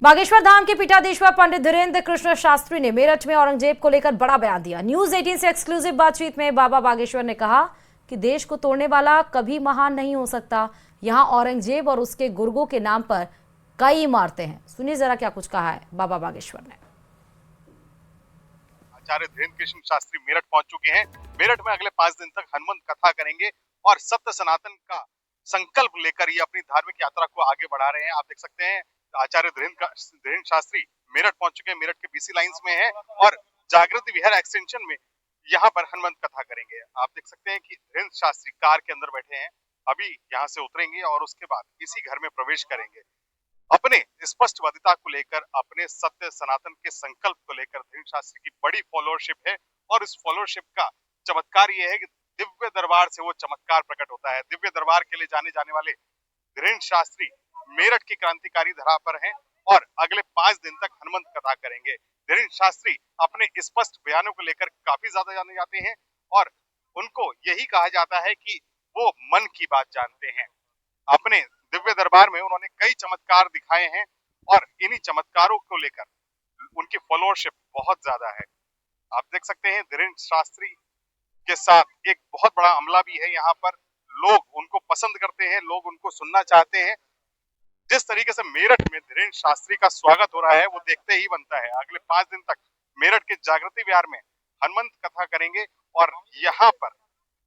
बागेश्वर धाम के पीठाधीश्वर पंडित धीरेन्द्र कृष्ण शास्त्री ने मेरठ में औरंगजेब को लेकर बड़ा बयान दिया। न्यूज 18 से एक्सक्लूसिव बातचीत में बाबा बागेश्वर ने कहा कि देश को तोड़ने वाला कभी महान नहीं हो सकता। यहाँ औरंगजेब और उसके गुर्गों के नाम पर कई इमारतें हैं। सुनिए जरा क्या कुछ कहा है बाबा बागेश्वर ने। आचार्य धीरेन्द्र कृष्ण शास्त्री मेरठ पहुंच चुके हैं। मेरठ में अगले 5 दिन तक हनुमंत कथा करेंगे और सत्य सनातन का संकल्प लेकर ये अपनी धार्मिक यात्रा को आगे बढ़ा रहे हैं। आप देख सकते हैं आचार्य धीरेन्द्र शास्त्री मेरठ पहुंच चुके हैं। मेरठ के बीसी लाइंस में है और जागृति विहार एक्सटेंशन में यहाँ पर हनुमंत कथा करेंगे। आप देख सकते हैं कि धीरेन्द्र शास्त्री कार के अंदर बैठे हैं, अभी यहाँ से उतरेंगे और उसके बाद इसी घर में प्रवेश करेंगे। अपने स्पष्टवादिता को लेकर, अपने सत्य सनातन के संकल्प को लेकर धीरेन्द्र शास्त्री की बड़ी फॉलोअरशिप है और इस फॉलोअरशिप का चमत्कार ये है कि दिव्य दरबार से वो चमत्कार प्रकट होता है। दिव्य दरबार के लिए जाने जाने वाले धीरेन्द्र शास्त्री मेरठ की क्रांतिकारी धरा पर हैं और अगले 5 दिन तक हनुमंत कथा करेंगे। धीरेन्द्र शास्त्री अपने स्पष्ट बयानों को लेकर काफी ज्यादा जाने जाते हैं और उनको यही कहा जाता है कि वो मन की बात जानते हैं। अपने दिव्य दरबार में उन्होंने कई चमत्कार दिखाए हैं और इन्हीं चमत्कारों को लेकर उनकी फॉलोअरशिप बहुत ज्यादा है। आप देख सकते हैं धीरेन्द्र शास्त्री के साथ एक बहुत बड़ा अमला भी है। यहाँ पर लोग उनको पसंद करते हैं, लोग उनको सुनना चाहते हैं। जिस तरीके से मेरठ में धीरेन्द्र शास्त्री का स्वागत हो रहा है वो देखते ही बनता है। अगले 5 दिन तक मेरठ के जागृति विहार में हनुमंत कथा करेंगे और यहाँ पर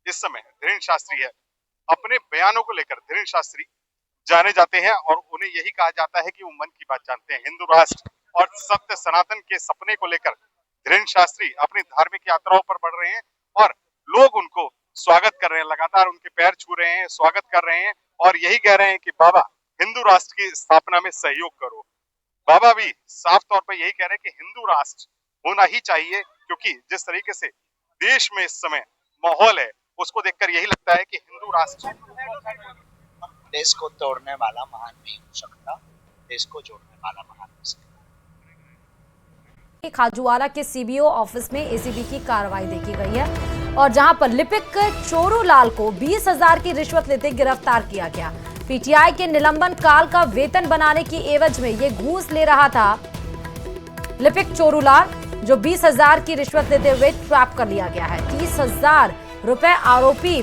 इस समय धीरेन्द्र शास्त्री है। अपने बयानों को लेकर धीरेन्द्र शास्त्री जाने जाते हैं और उन्हें यही कहा जाता है कि वो मन की बात जानते हैं। हिंदू राष्ट्र और सत्य सनातन के सपने को लेकर धीरेन्द्र शास्त्री अपनी धार्मिक यात्राओं पर बढ़ रहे हैं और लोग उनको स्वागत कर रहे हैं, लगातार उनके पैर छू रहे हैं, स्वागत कर रहे हैं और यही कह रहे हैं कि बाबा हिंदू राष्ट्र की स्थापना में सहयोग करो। बाबा भी साफ तौर पर यही कह रहे हैं कि हिंदू राष्ट्र होना ही चाहिए, क्योंकि जिस तरीके से देश में इस समय माहौल है उसको देखकर यही लगता है कि हिंदू राष्ट्र देश को तोड़ने वाला महान नहीं हो सकता, देश को जोड़ने वाला महान हो सकता। खाजूवाला के सीबीओ ऑफिस में एसीबी की कार्रवाई देखी गई है और जहां पर लिपिक चोरूलाल को 20,000 की रिश्वत लेते गिरफ्तार किया गया। पीटीआई के निलंबन काल का वेतन बनाने की एवज में ये घूस ले रहा था लिपिक चोरूलाल, जो 20,000 की रिश्वत लेते हुए ट्रैप कर लिया गया है। 30,000 रुपए आरोपी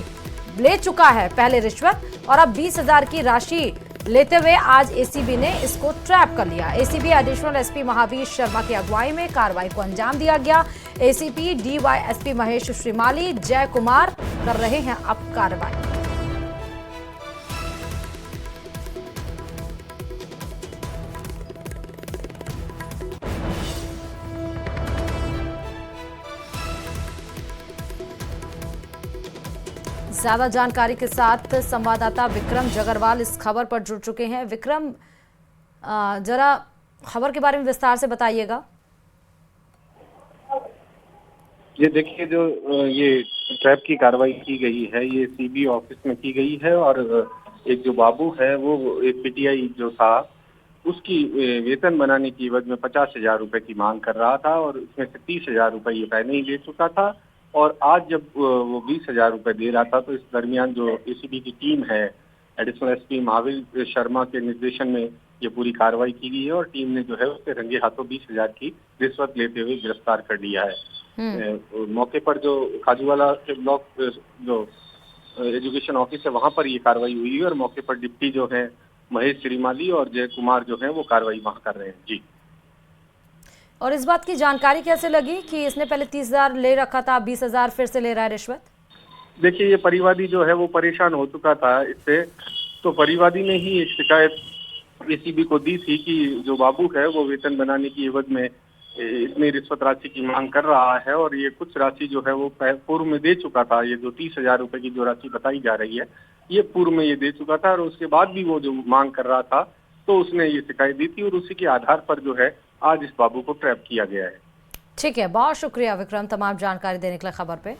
ले चुका है पहले रिश्वत और अब 20,000 की राशि लेते हुए आज एसीबी ने इसको ट्रैप कर लिया। ACB additional SP Mahavir Sharma की अगुवाई में कार्रवाई को अंजाम दिया गया। एसीपी डीवाईएसपी महेश श्रीमाली जय कुमार कर रहे हैं अब कार्रवाई। ज्यादा जानकारी के साथ संवाददाता विक्रम जगरवाल इस खबर पर जुड़ चुके हैं। विक्रम, जरा खबर के बारे में विस्तार से बताइएगा। ये देखिए, जो ये ट्रैप की कार्रवाई की गई है ये सीबी ऑफिस में की गई है और एक जो बाबू है वो एक पीटीआई जो था उसकी वेतन बनाने की एवज में 50,000 रुपए की मांग कर रहा था और इसमें से 30,000 रुपए ये पहले ही ले चुका था और आज जब वो 20,000 रुपए दे रहा था तो इस दरमियान जो एसीबी की टीम है एडिशनल एसपी महावीर शर्मा के निर्देशन में ये पूरी कार्रवाई की गई है और टीम ने जो है उसके रंगे हाथों 20,000 की रिश्वत लेते हुए गिरफ्तार कर लिया है। मौके पर जो खाजूवाला के ब्लॉक जो एजुकेशन ऑफिस है वहां पर ये कार्रवाई हुई है और मौके पर डिप्टी जो है महेश श्रीमाली और जय कुमार जो है वो कार्रवाई वहां कर रहे हैं। जी, और इस बात की जानकारी कैसे लगी कि इसने पहले 30,000 ले रखा था, 20,000 फिर से ले रहा है रिश्वत? देखिए, ये परिवादी जो है वो परेशान हो चुका था इससे, तो परिवादी ने ही एक शिकायत एसीबी को दी थी कि जो बाबू है वो वेतन बनाने की एवज में इतनी रिश्वत राशि की मांग कर रहा है और ये कुछ राशि जो है वो पूर्व में दे चुका था। ये जो 30,000 रुपए की जो राशि बताई जा रही है ये पूर्व में ये दे चुका था और उसके बाद भी वो जो मांग कर रहा था तो उसने ये शिकायत दी थी और उसी के आधार पर जो है आज इस बाबू को ट्रैप किया गया है। ठीक है, बहुत शुक्रिया विक्रम तमाम जानकारी देने के लिए खबर पे।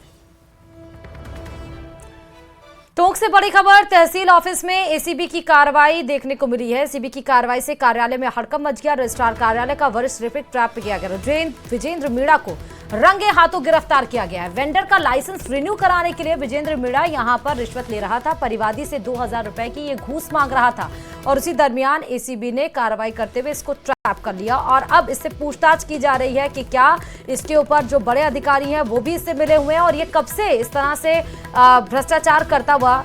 टोंक से बड़ी खबर, तहसील ऑफिस में एसीबी की कार्रवाई देखने को मिली है। एसीबी की कार्रवाई से कार्यालय में हड़कंप मच गया। रजिस्ट्रार कार्यालय का वरिष्ठ लिपिक ट्रैप किया गया। विजेंद्र मीणा को रंगे हाथों गिरफ्तार किया गया है। वेंडर का लाइसेंस रिन्यू कराने के लिए विजेंद्र मीणा यहां पर रिश्वत ले रहा था। परिवादी से 2000 रुपए की ये घूस मांग रहा था और उसी दरमियान एसीबी ने कार्रवाई करते हुए इसको ट्रैप कर लिया और अब इससे पूछताछ की जा रही है कि क्या इसके ऊपर जो बड़े अधिकारी हैं वो भी इससे मिले हुए हैं और ये कब से इस तरह से भ्रष्टाचार करता हुआ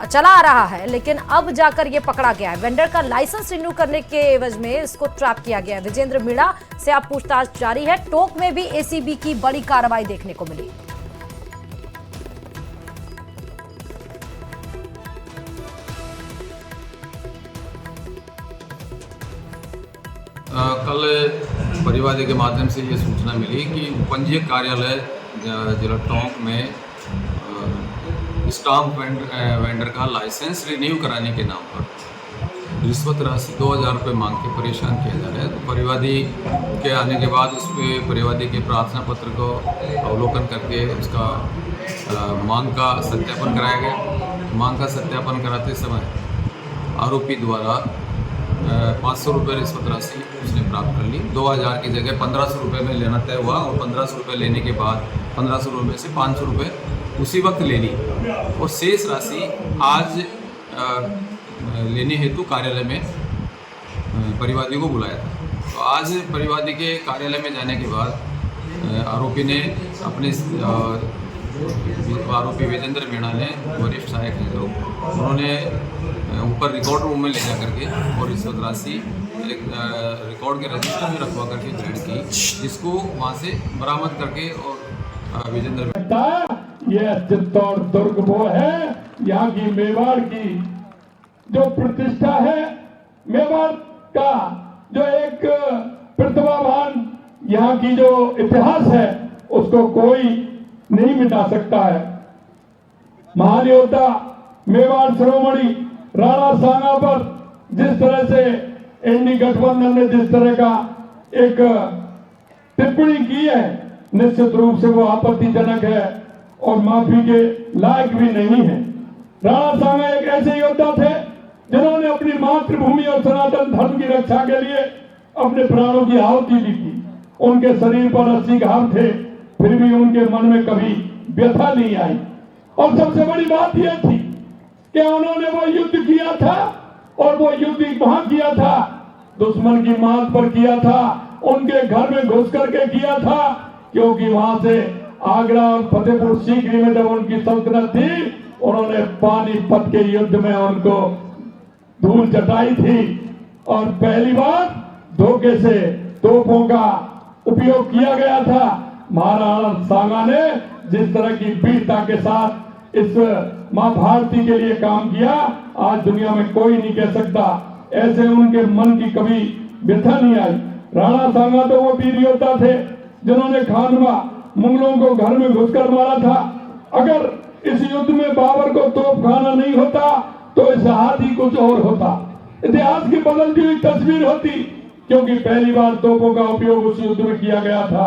चला आ रहा है, लेकिन अब जाकर ये पकड़ा गया है। वेंडर का लाइसेंस रिन्यू करने के एवज में इसको ट्रैप किया गया है। विजेंद्र मीणा से अब पूछताछ जारी है। टोंक में भी एसीबी की बड़ी कार्रवाई देखने को मिली। कल परिवादी के माध्यम से ये सूचना मिली कि पंजीयक कार्यालय जिला टोंक में स्टाम्प वेंडर का लाइसेंस रिन्यू कराने के नाम पर रिश्वत राशि 2000 रुपये मांग के परेशान किया जा रहा है। तो परिवादी के आने के बाद उस पर परिवादी के प्रार्थना पत्र को अवलोकन करके उसका मांग का सत्यापन कराया गया। मांग का सत्यापन कराते समय आरोपी द्वारा 500 रुपये रिश्वत राशि उसने प्राप्त कर ली। 2000 की जगह 1500 रुपये में लेना तय हुआ और 1500 रुपये लेने के बाद 1500 रुपये से 500 रुपये उसी वक्त ले ली और शेष राशि आज लेने हेतु कार्यालय में परिवादी को बुलाया था। तो आज परिवादी के कार्यालय में जाने के बाद आरोपी ने अपने आरोपी विजेंद्र मीणा ने वरिष्ठ सहायक हैं जो उन्होंने ऊपर रिकॉर्ड रूम में ले जा करके और रिश्वत राशि एक रिकॉर्ड के रजिस्टर में रखवा करके ग्रहण की, जिसको वहाँ से बरामद करके और विजेंद्र ये चित्तौड़ दुर्ग वो है यहाँ की मेवाड़ की जो प्रतिष्ठा है, मेवाड़ का जो एक प्रतिभावान यहाँ की जो इतिहास है उसको कोई नहीं मिटा सकता है। महान योद्धा मेवाड़ शिरोमणि राणा सांगा पर जिस तरह से एनडी गठबंधन ने जिस तरह का एक टिप्पणी की है, निश्चित रूप से वो आपत्तिजनक है और माफी के लायक भी नहीं है। राणा सांगा एक ऐसे योद्धा थे जिन्होंने अपनी मातृभूमि और सनातन धर्म की रक्षा के लिए अपने प्राणों की आहुति दी थी। उनके शरीर पर 80 घाव थे, फिर भी उनके मन में कभी व्यथा नहीं आई। और सबसे बड़ी बात यह थी कि उन्होंने वो युद्ध किया था और वो युद्ध वहां किया था, दुश्मन की मात पर किया था, उनके घर में घुस करके किया था, क्योंकि वहां से आगरा और फतेहपुर सीकरी में जब उनकी सल्तनत थी, उन्होंने पानीपत के युद्ध में उनको धूल चटाई थी और पहली बार धोखे से तोपों का उपयोग किया गया था। महाराणा सांगा ने जिस तरह की वीरता के साथ इस मां भारती के लिए काम किया, आज दुनिया में कोई नहीं कह सकता। ऐसे उनके मन की कभी व्यथा नहीं आई। राणा सांगा तो वो वीर योद्धा थे जिन्होंने खानवा मुगलों को घर में घुसकर मारा था। अगर इस युद्ध में बाबर को तोपखाना नहीं होता तो इस हाथ ही कुछ और होता, इतिहास की बदलती हुई तस्वीर होती, क्योंकि पहली बार तोपों का उपयोग उस युद्ध में किया गया था।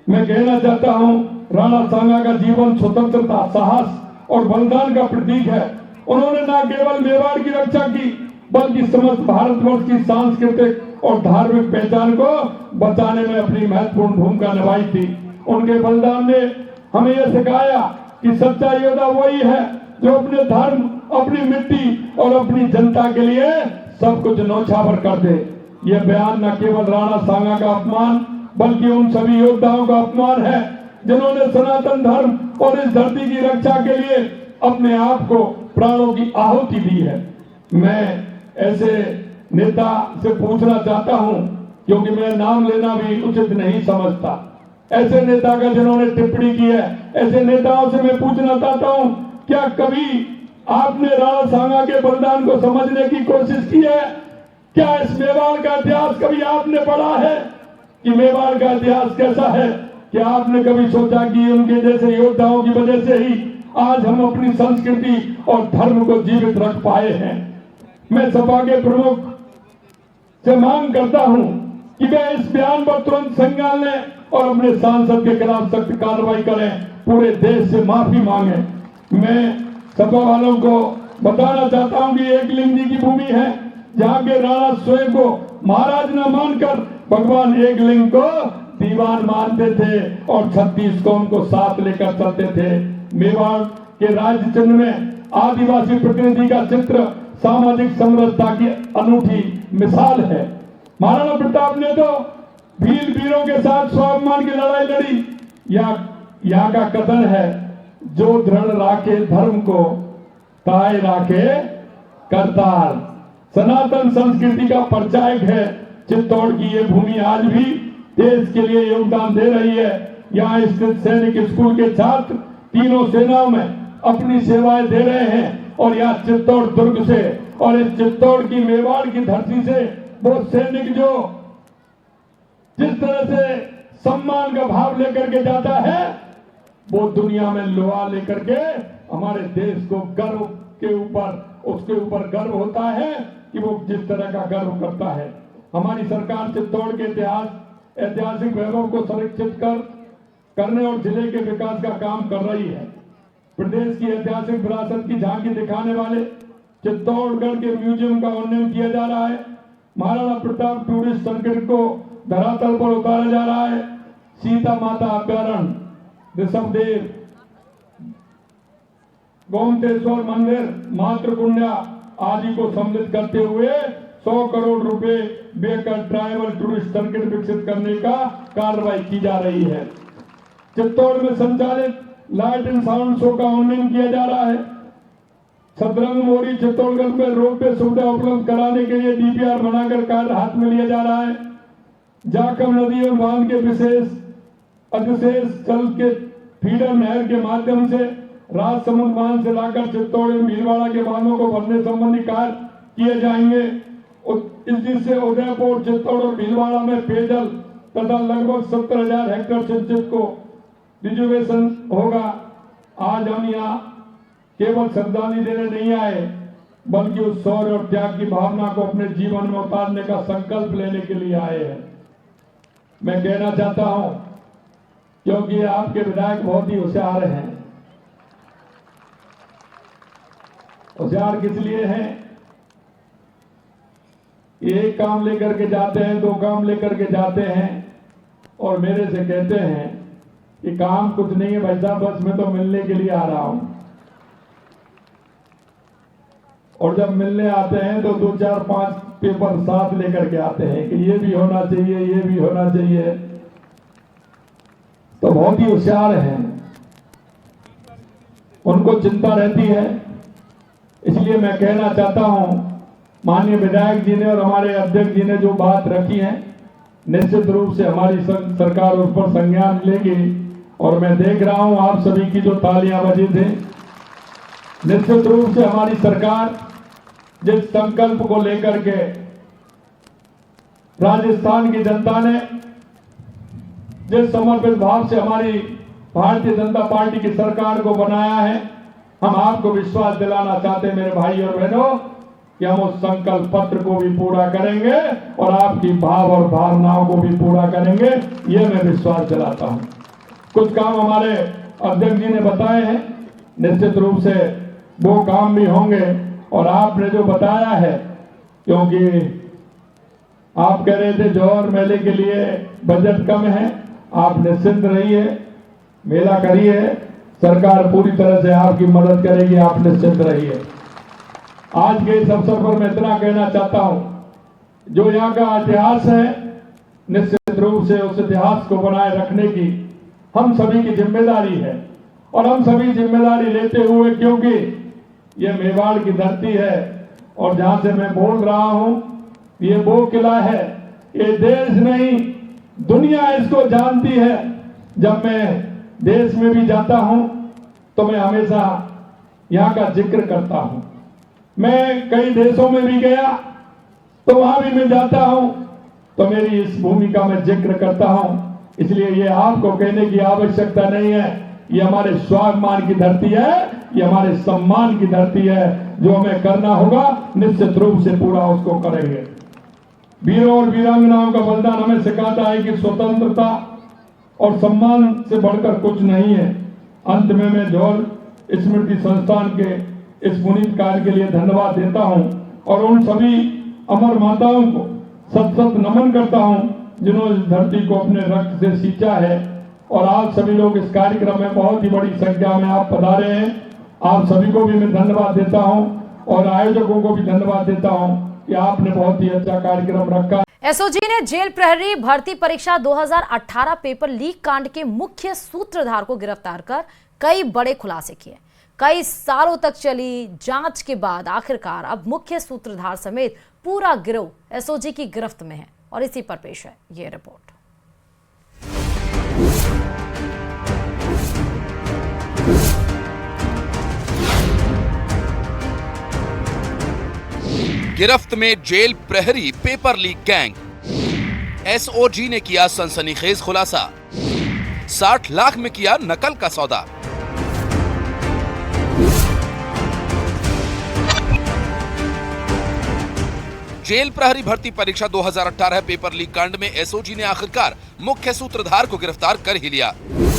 मैं कहना चाहता हूं, राणा सांगा का जीवन स्वतंत्रता, साहस और बलिदान का प्रतीक है। उन्होंने न केवल मेवाड़ की रक्षा की, बल्कि समस्त भारतवर्ष की सांस्कृतिक और धार्मिक पहचान को बचाने में अपनी महत्वपूर्ण भूमिका निभाई थी। उनके बलिदान ने हमें यह सिखाया कि सच्चा योद्धा वही है जो अपने धर्म, अपनी मिट्टी और अपनी जनता के लिए सब कुछ न्यौछावर कर दे। यह बयान न केवल राणा सांगा का अपमान, बल्कि उन सभी योद्धाओं का अपमान है जिन्होंने सनातन धर्म और इस धरती की रक्षा के लिए अपने आप को प्राणों की आहुति दी है। मैं ऐसे नेता से पूछना चाहता हूं, क्योंकि मैं नाम लेना भी उचित नहीं समझता, ऐसे नेता का जिन्होंने टिप्पणी की है, ऐसे नेताओं से मैं पूछना चाहता हूं, क्या कभी आपने राणा सांगा के बलिदान को समझने की कोशिश की है? क्या इस मेवाड़ का इतिहास कभी आपने पढ़ा है कि मेवाड़ का इतिहास कैसा है? क्या आपने कभी सोचा कि उनके जैसे योद्धाओं की वजह से ही आज हम अपनी संस्कृति और धर्म को जीवित रख पाए हैं? मैं सपा के प्रमुख से मांग करता हूं कि वे इस बयान पर तुरंत संज्ञान लें और अपने सांसद के खिलाफ सख्त कार्रवाई करें, पूरे देश से माफी मांगे। मैं सपा वालों को बताना चाहता हूं कि एक लिंग जी की भूमि है जहां के राणा स्वयं को महाराज न मानकर भगवान एक लिंग को दीवान मानते थे और 36 को उनको साथ लेकर चलते थे। मेवाड़ के राज्य चिन्ह में आदिवासी प्रतिनिधि का चित्र सामाजिक समरसता की अनूठी मिसाल है। महाराणा प्रताप ने तो वीरों के साथ स्वाभिमान की लड़ाई लड़ी। यहाँ का कथन है, जो दृढ़ राखे धर्म को ताए राखे करतार। सनातन संस्कृति का परिचायक है चित्तौड़ की ये भूमि। आज भी देश के लिए योगदान दे रही है। यहाँ स्थित सैनिक स्कूल के छात्र तीनों सेनाओं में अपनी सेवाएं दे रहे हैं और यहाँ चित्तौड़ दुर्ग से और इस चित्तौड़ की मेवाड़ की धरती से वो सैनिक जो जिस तरह से सम्मान का भाव लेकर के जाता है, वो दुनिया में लोहा लेकर के हमारे देश को गर्व के ऊपर उसके ऊपर गर्व होता है कि वो जिस तरह का गर्व करता है। हमारी सरकार चित्तौड़ के ऐतिहासिक वैभव को संरक्षित करने और जिले के विकास का काम कर रही है। प्रदेश की ऐतिहासिक विरासत की झांकी दिखाने वाले चित्तौड़गढ़ के म्यूजियम का उन्नयन किया जा रहा है। महाराणा प्रताप टूरिस्ट सर्किट को धरातल पर उतारा जा रहा है। सीता माता अभ्यारण्य, ऋषभदेव, गोमतेश्वर मंदिर, मातृकुंडा आदि को सम्मिलित करते हुए 100 करोड़ रुपए देकर ट्राइबल टूरिस्ट सर्किट विकसित करने का कार्रवाई की जा रही है। चित्तौड़ में संचालित लाइट एंड साउंड शो का उन्नयन किया जा रहा है। सतरंग मोरी चित्तौड़गढ़ में रोपवे सुविधा उपलब्ध कराने के लिए डीपीआर बनाकर कार्य हाथ में लिया जा रहा है। जाखम नदी और बांध के अधिशेष जल के फीडर नहर के माध्यम से राजसमंद बांध से लाकर चित्तौड़ और भीलवाड़ा के बांधों को भरने संबंधी कार्य किए जाएंगे। जिससे उदयपुर, चित्तौड़ और भीलवाड़ा में पेयजल तथा लगभग 70,000 हेक्टेयर सिंचित को रिजर्वेशन होगा। आज हम यहाँ केवल श्रद्धांजलि देने नहीं आए, बल्कि उस शौर्य और त्याग की भावना को अपने जीवन में उतारने का संकल्प लेने के लिए आए हैं। मैं कहना चाहता हूं, क्योंकि आपके विधायक बहुत ही होशियार हैं। होशियार किस लिए हैं? एक काम लेकर के जाते हैं, 2 काम लेकर के जाते हैं और मेरे से कहते हैं कि काम कुछ नहीं है भाई साहब, बस मैं तो मिलने के लिए आ रहा हूं। और जब मिलने आते हैं तो 2, 4, 5 पेपर साथ लेकर के आते हैं कि ये भी होना चाहिए, ये भी होना चाहिए। तो बहुत ही होशियार हैं, उनको चिंता रहती है। इसलिए मैं कहना चाहता हूं, माननीय विधायक जी ने और हमारे अध्यक्ष जी ने जो बात रखी है, निश्चित रूप से हमारी सरकार उस पर संज्ञान लेगी। और मैं देख रहा हूं आप सभी की जो तालियां बजी थी, निश्चित रूप से हमारी सरकार जिस संकल्प को लेकर के राजस्थान की जनता ने जिस समर्पित भाव से हमारी भारतीय जनता पार्टी की सरकार को बनाया है, हम आपको विश्वास दिलाना चाहते हैं मेरे भाई और बहनों कि हम उस संकल्प पत्र को भी पूरा करेंगे और आपकी भाव और भावनाओं को भी पूरा करेंगे, ये मैं विश्वास दिलाता हूं। कुछ काम हमारे अध्यक्ष जी ने बताए हैं, निश्चित रूप से वो काम भी होंगे। और आपने जो बताया है, क्योंकि आप कह रहे थे जौहर मेले के लिए बजट कम है, आप निश्चिंत रहिए, मेला करिए, सरकार पूरी तरह से आपकी मदद करेगी, आप निश्चिंत रहिए। आज के इस अवसर पर मैं इतना कहना चाहता हूं, जो यहाँ का इतिहास है, निश्चित रूप से उस इतिहास को बनाए रखने की हम सभी की जिम्मेदारी है। और हम सभी जिम्मेदारी लेते हुए, क्योंकि ये मेवाड़ की धरती है और जहां से मैं बोल रहा हूं, ये वो किला है, ये देश नहीं दुनिया इसको जानती है। जब मैं देश में भी जाता हूं तो मैं हमेशा यहाँ का जिक्र करता हूं। मैं कई देशों में भी गया तो वहां भी मैं जाता हूं तो मेरी इस भूमि का मैं जिक्र करता हूं। इसलिए ये आपको कहने की आवश्यकता नहीं है, ये हमारे स्वाभिमान की धरती है, ये हमारे सम्मान की धरती है। जो हमें करना होगा निश्चित रूप से पूरा उसको करेंगे। वीरों और वीरांगनाओं का बलिदान हमें सिखाता है कि स्वतंत्रता और सम्मान से बढ़कर कुछ नहीं है। अंत में मैं जौहर स्मृति संस्थान के इस पुनीत कार्य के लिए धन्यवाद देता हूं और उन सभी अमर माताओं को सत सत नमन करता हूं जिन्होंने इस धरती को अपने रक्त से सींचा है। और आप सभी लोग इस कार्यक्रम में बहुत ही बड़ी संख्या में आप पधारे हैं। आप सभी को भी मैं धन्यवाद देता हूं और आयोजकों को भी धन्यवाद देता हूं कि आपने बहुत ही अच्छा कार्यक्रम रखा। एसओजी ने जेल प्रहरी भर्ती परीक्षा 2018 पेपर लीक कांड के मुख्य सूत्रधार को गिरफ्तार कर कई बड़े खुलासे किए। कई सालों तक चली जांच के बाद आखिरकार अब मुख्य सूत्रधार समेत पूरा गिरोह एसओजी की गिरफ्त में है और इसी पर पेश है ये रिपोर्ट। गिरफ्त में जेल प्रहरी पेपर लीक गैंग। एसओजी ने किया सनसनीखेज खुलासा। 60 लाख में किया नकल का सौदा। जेल प्रहरी भर्ती परीक्षा 2018 पेपर लीक कांड में एसओजी ने आखिरकार मुख्य सूत्रधार को गिरफ्तार कर ही लिया।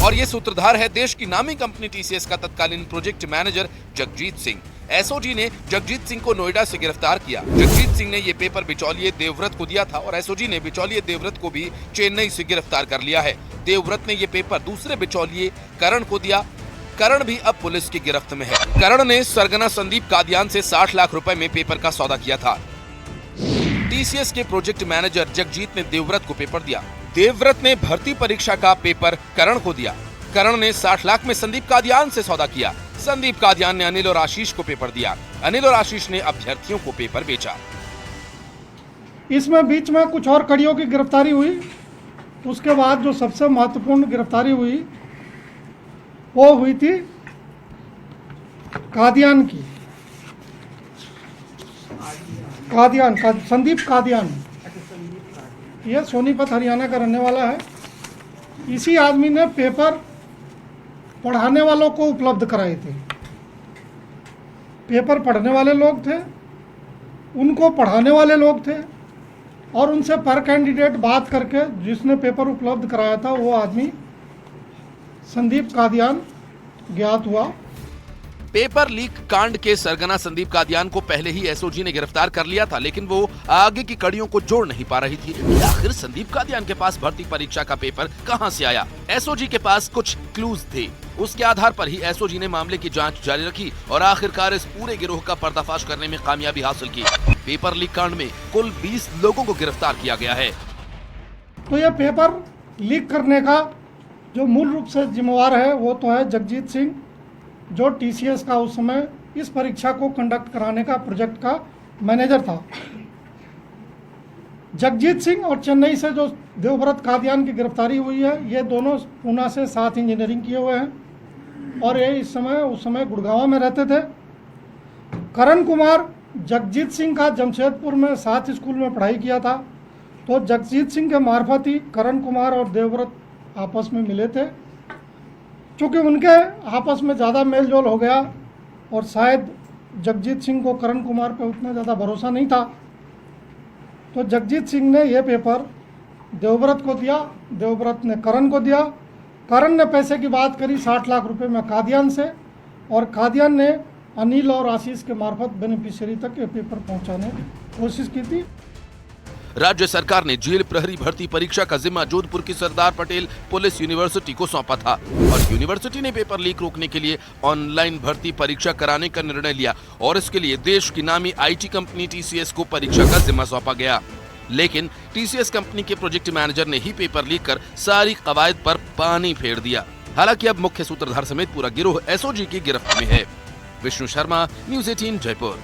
और ये सूत्रधार है देश की नामी कंपनी टीसीएस का तत्कालीन project manager Jagjit Singh. SOG ने जगजीत सिंह को नोएडा से गिरफ्तार किया। जगजीत सिंह ने ये पेपर बिचौलिए देवव्रत को दिया था और एसओजी ने बिचौलिए देवव्रत को भी चेन्नई से गिरफ्तार कर लिया है। देवव्रत ने ये पेपर दूसरे बिचौलिए करण को दिया। करण भी अब पुलिस की गिरफ्त में है। करण ने सरगना संदीप कादियान से 60 लाख रुपए में पेपर का सौदा किया था। टीसीएस के प्रोजेक्ट मैनेजर जगजीत ने देवव्रत को पेपर दिया। देवव्रत ने भर्ती परीक्षा का पेपर करण को दिया। करण ने 60 लाख में संदीप कादियान से सौदा किया। संदीप कादियान ने अनिल और आशीष को पेपर दिया। अनिल और आशीष ने अभ्यर्थियों को पेपर बेचा। इसमें बीच में कुछ और कड़ियों की गिरफ्तारी हुई। उसके बाद जो सबसे महत्वपूर्ण गिरफ्तारी हुई वो हुई थी कादियान की। संदीप कादियान, ये सोनीपत हरियाणा का रहने वाला है। इसी आदमी ने पेपर पढ़ाने वालों को उपलब्ध कराए थे। पेपर पढ़ने वाले लोग थे, उनको पढ़ाने वाले लोग थे और उनसे पर कैंडिडेट बात करके जिसने पेपर उपलब्ध कराया था वो आदमी संदीप कादियान ज्ञात हुआ। पेपर लीक कांड के सरगना संदीप कादियान को पहले ही एसओजी ने गिरफ्तार कर लिया था, लेकिन वो आगे की कड़ियों को जोड़ नहीं पा रही थी कि आखिर संदीप कादियान के पास भर्ती परीक्षा का पेपर कहां से आया। एसओजी के पास कुछ क्लूज थे। उसके आधार पर ही एसओजी ने मामले की जांच जारी रखी और आखिरकार इस पूरे गिरोह का पर्दाफाश करने में कामयाबी हासिल की। पेपर लीक कांड में कुल 20 लोगों को गिरफ्तार किया गया है। तो ये पेपर लीक करने का जो मूल रूप से जिम्मेवार है वो तो है जगजीत सिंह, जो टीसीएस का उस समय इस परीक्षा को कंडक्ट कराने का प्रोजेक्ट का मैनेजर था। जगजीत सिंह और चेन्नई से जो देवव्रत कादियान की गिरफ्तारी हुई है, ये दोनों पूना से साथ इंजीनियरिंग किए हुए हैं और ये उस समय गुड़गांव में रहते थे। करण कुमार जगजीत सिंह का जमशेदपुर में साथ स्कूल में पढ़ाई किया था, तो जगजीत सिंह के मार्फत ही करण कुमार और देवव्रत आपस में मिले थे। चूँकि उनके आपस में ज़्यादा मेल जोल हो गया और शायद जगजीत सिंह को करण कुमार पर उतना ज़्यादा भरोसा नहीं था, तो जगजीत सिंह ने यह पेपर देवव्रत को दिया, देवव्रत ने करण को दिया। करण ने पैसे की बात करी 60 लाख रुपए में कादियान से और कादियान ने अनिल और आशीष के मार्फत बेनिफिशियरी तक ये पेपर पहुंचाने की कोशिश की थी। राज्य सरकार ने जेल प्रहरी भर्ती परीक्षा का जिम्मा जोधपुर की सरदार पटेल पुलिस यूनिवर्सिटी को सौंपा था और यूनिवर्सिटी ने पेपर लीक रोकने के लिए ऑनलाइन भर्ती परीक्षा कराने का निर्णय लिया और इसके लिए देश की नामी आईटी कंपनी टीसीएस को परीक्षा का जिम्मा सौंपा गया। लेकिन टीसीएस कंपनी के प्रोजेक्ट मैनेजर ने ही पेपर लीक कर सारी कवायद पर पानी फेर दिया। हालांकि अब मुख्य सूत्रधार समेत पूरा गिरोह एसओजी की गिरफ्त में है। विष्णु शर्मा, न्यूज़ 18 जयपुर।